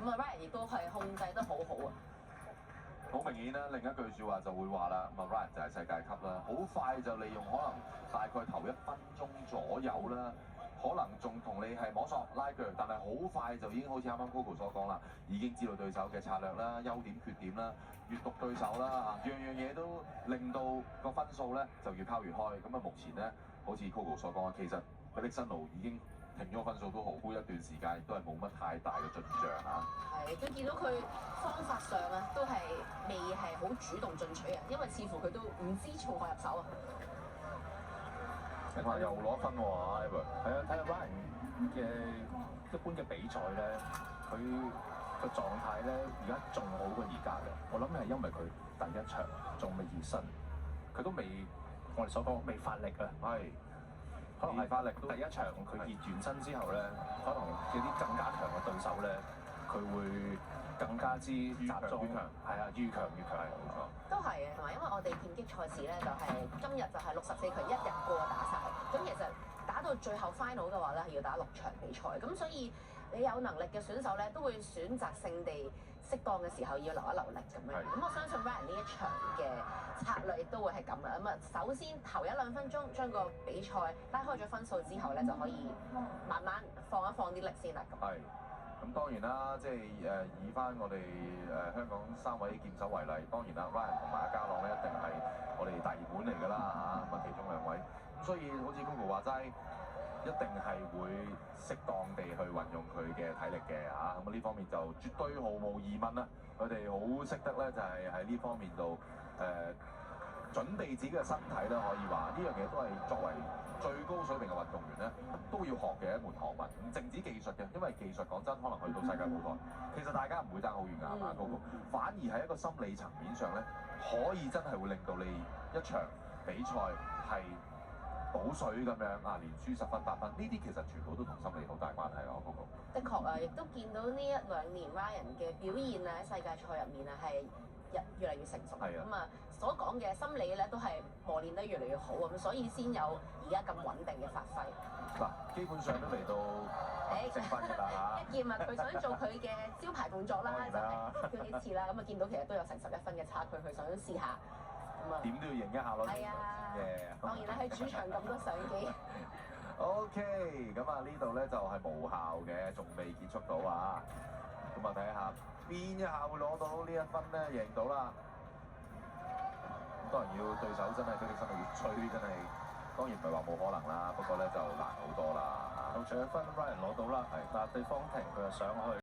咁啊 Ryan 亦都係控制得好好啊。好明顯啦，另一句説話就會話啦，咁啊 Ryan 就係世界級啦，好快就利用可能大概頭1分鐘左右啦，可能仲同你係摸索拉鋸，但係好快就已經好似啱啱 Coco 所講啦，已經知道對手嘅策略啦、優點缺點啦，閲讀對手啦嚇，樣樣嘢都令到個分數咧就越拋越開。咁啊目前咧，好似 Coco 所講，其實比利申奴已經停咗分數都好一段時間，亦都係冇乜太大嘅進帳嚇。係，都見到佢方法上啊，都係未係好主動進取啊，因為似乎佢都唔知從何入手啊。哇！又攞分喎 Ivan。係啊，睇下 Ryan 嘅一般嘅比賽咧，佢個狀態咧而家仲好過而家嘅。我諗係因為佢第一場仲未熱身，佢都未我哋所講未發力啊。係。可能係發力。第一場佢熱完身之後咧，可能有啲更加強嘅對手咧，佢會更加之集中。係啊，越強越強。冇錯。都係嘅，同埋因為我哋劍擊賽事咧，就係今日就係64強一日過打晒。咁其實打到最後 final 嘅話咧，係要打6場比賽。咁所以你有能力嘅選手咧，都會選擇性地適當嘅時候要留一留力咁樣。咁我相信 Ryan 呢一場嘅策略亦都會係咁啦。咁啊，首先頭1-2分鐘將個比賽拉開咗分數之後咧，就可以慢慢放一放啲力先啦。係。咁當然啦，即係以翻我哋香港3位劍手為例，當然啦 Ryan 同埋阿家朗咧一定係我哋大熱門嚟㗎啦嚇，咁啊其中2位，咁所以好似 Coco 話齋，一定係會適當地去運用佢嘅體力嘅嚇，咁啊呢方面就絕對毫無疑問啦，佢哋好識得咧就係喺呢方面度準備自己嘅身體啦，可以話呢樣嘢都係作為最高水平嘅運動員咧，都要學嘅一門學問，唔淨止技術嘅，因為技術講真，可能去到世界舞台，其實大家唔會爭好遠㗎，係嘛，Coco？反而係一個心理層面上咧，可以真係會令到你一場比賽係補水咁樣啊，連輸10分8分，呢啲其實全部都同心理好大關係咯，Coco。的確啊，亦都見到呢1-2年 Ryan 嘅表現啊，喺世界賽入面啊係越嚟越成熟。咁啊，所講嘅心理咧都係磨練得越嚟越好咁，所以先有而家咁穩定嘅發揮。嗱，基本上都嚟到積分㗎啦一劍啊，佢想做佢嘅招牌動作啦，就係叫幾次啦。咁啊，見到其實都有成11分嘅差距，佢想試下。咁啊，點都要贏一下咯。係啊，當然啦，喺主場咁多相機。OK，咁啊呢度咧就係無效嘅，仲未結束到啊。咁啊睇下邊一下會攞到呢1分咧，贏到啦。咁當然要對手真係比利申奴越吹，真係當然唔係話冇可能啦，不過咧就難好多啦。到最後1分 Ryan 攞到啦，但係對方停佢就上去。